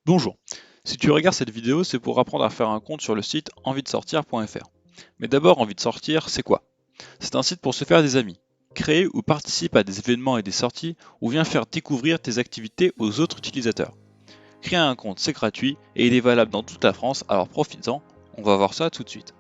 Bonjour, si tu regardes cette vidéo, c'est pour apprendre à faire un compte sur le site envie-de-sortir.fr. Mais d'abord, envie de sortir, c'est quoi? C'est un site pour se faire des amis, créer ou participer à des événements et des sorties, ou bien faire découvrir tes activités aux autres utilisateurs. Créer un compte, c'est gratuit et il est valable dans toute la France, alors profites-en, on va voir ça tout de suite.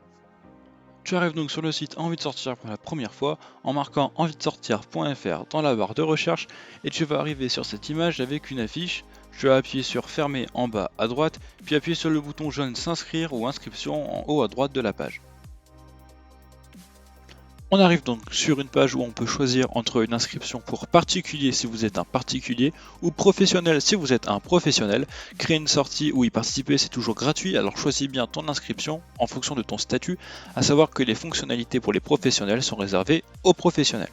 Tu arrives donc sur le site Envie de sortir pour la première fois en marquant envie-de-sortir.fr dans la barre de recherche et tu vas arriver sur cette image avec une affiche. Tu vas appuyer sur fermer en bas à droite, puis appuyer sur le bouton jaune s'inscrire ou inscription en haut à droite de la page. On arrive donc sur une page où on peut choisir entre une inscription pour particulier si vous êtes un particulier ou professionnel si vous êtes un professionnel. Créer une sortie ou y participer c'est toujours gratuit, alors choisis bien ton inscription en fonction de ton statut, à savoir que les fonctionnalités pour les professionnels sont réservées aux professionnels.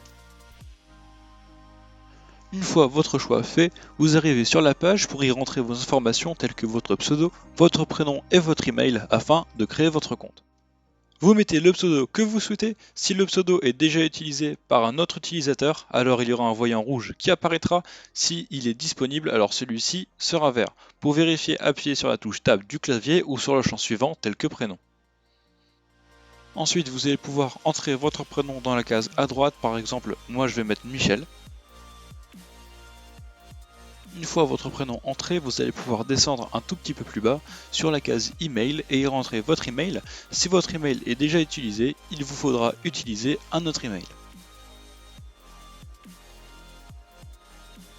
Une fois votre choix fait, vous arrivez sur la page pour y rentrer vos informations telles que votre pseudo, votre prénom et votre email afin de créer votre compte. Vous mettez le pseudo que vous souhaitez. Si le pseudo est déjà utilisé par un autre utilisateur, alors il y aura un voyant rouge qui apparaîtra. Si il est disponible, alors celui-ci sera vert. Pour vérifier, appuyez sur la touche Tab du clavier ou sur le champ suivant tel que prénom. Ensuite, vous allez pouvoir entrer votre prénom dans la case à droite. Par exemple, moi je vais mettre Michel. Une fois votre prénom entré, vous allez pouvoir descendre un tout petit peu plus bas sur la case email et y rentrer votre email. Si votre email est déjà utilisé, il vous faudra utiliser un autre email.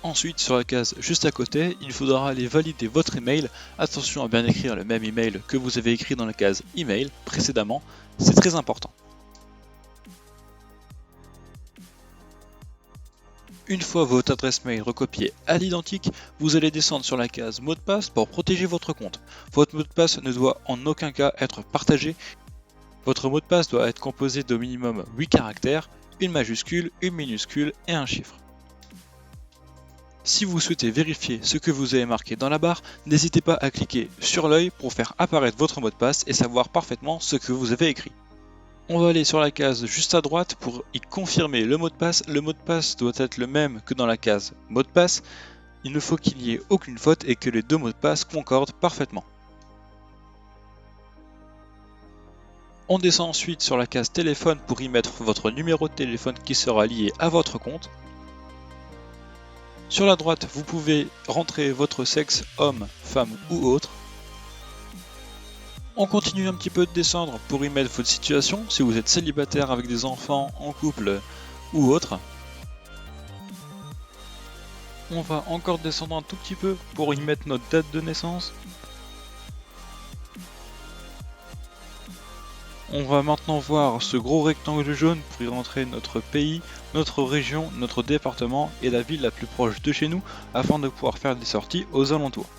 Ensuite, sur la case juste à côté, il faudra aller valider votre email. Attention à bien écrire le même email que vous avez écrit dans la case email précédemment, c'est très important. Une fois votre adresse mail recopiée à l'identique, vous allez descendre sur la case mot de passe pour protéger votre compte. Votre mot de passe ne doit en aucun cas être partagé. Votre mot de passe doit être composé d'au minimum 8 caractères, une majuscule, une minuscule et un chiffre. Si vous souhaitez vérifier ce que vous avez marqué dans la barre, n'hésitez pas à cliquer sur l'œil pour faire apparaître votre mot de passe et savoir parfaitement ce que vous avez écrit. On va aller sur la case juste à droite pour y confirmer le mot de passe. Le mot de passe doit être le même que dans la case mot de passe. Il ne faut qu'il n'y ait aucune faute et que les deux mots de passe concordent parfaitement. On descend ensuite sur la case téléphone pour y mettre votre numéro de téléphone qui sera lié à votre compte. Sur la droite, vous pouvez rentrer votre sexe, homme, femme ou autre. On continue un petit peu de descendre pour y mettre votre situation, si vous êtes célibataire avec des enfants, en couple ou autre. On va encore descendre un tout petit peu pour y mettre notre date de naissance. On va maintenant voir ce gros rectangle jaune pour y rentrer notre pays, notre région, notre département et la ville la plus proche de chez nous afin de pouvoir faire des sorties aux alentours.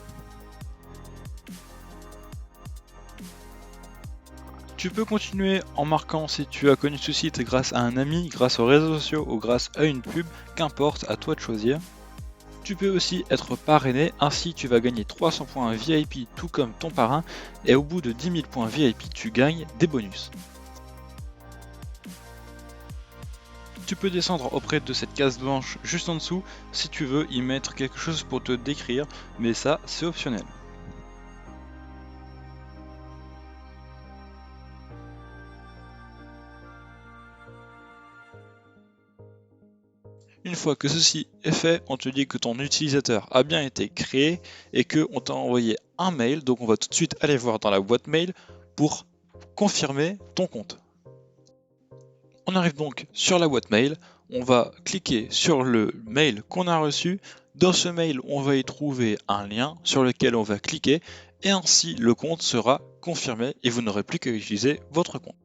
Tu peux continuer en marquant si tu as connu ce site grâce à un ami, grâce aux réseaux sociaux ou grâce à une pub, qu'importe, à toi de choisir. Tu peux aussi être parrainé, ainsi tu vas gagner 300 points VIP tout comme ton parrain et au bout de 10 000 points VIP tu gagnes des bonus. Tu peux descendre auprès de cette case blanche juste en dessous si tu veux y mettre quelque chose pour te décrire, mais ça c'est optionnel. Une fois que ceci est fait, on te dit que ton utilisateur a bien été créé et qu'on t'a envoyé un mail, donc on va tout de suite aller voir dans la boîte mail pour confirmer ton compte. On arrive donc sur la boîte mail, on va cliquer sur le mail qu'on a reçu. Dans ce mail, on va y trouver un lien sur lequel on va cliquer et ainsi le compte sera confirmé et vous n'aurez plus qu'à utiliser votre compte.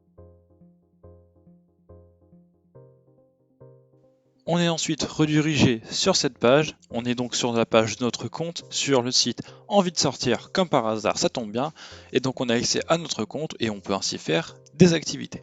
On est ensuite redirigé sur cette page, on est donc sur la page de notre compte, sur le site Envie de sortir, comme par hasard ça tombe bien, et donc on a accès à notre compte et on peut ainsi faire des activités.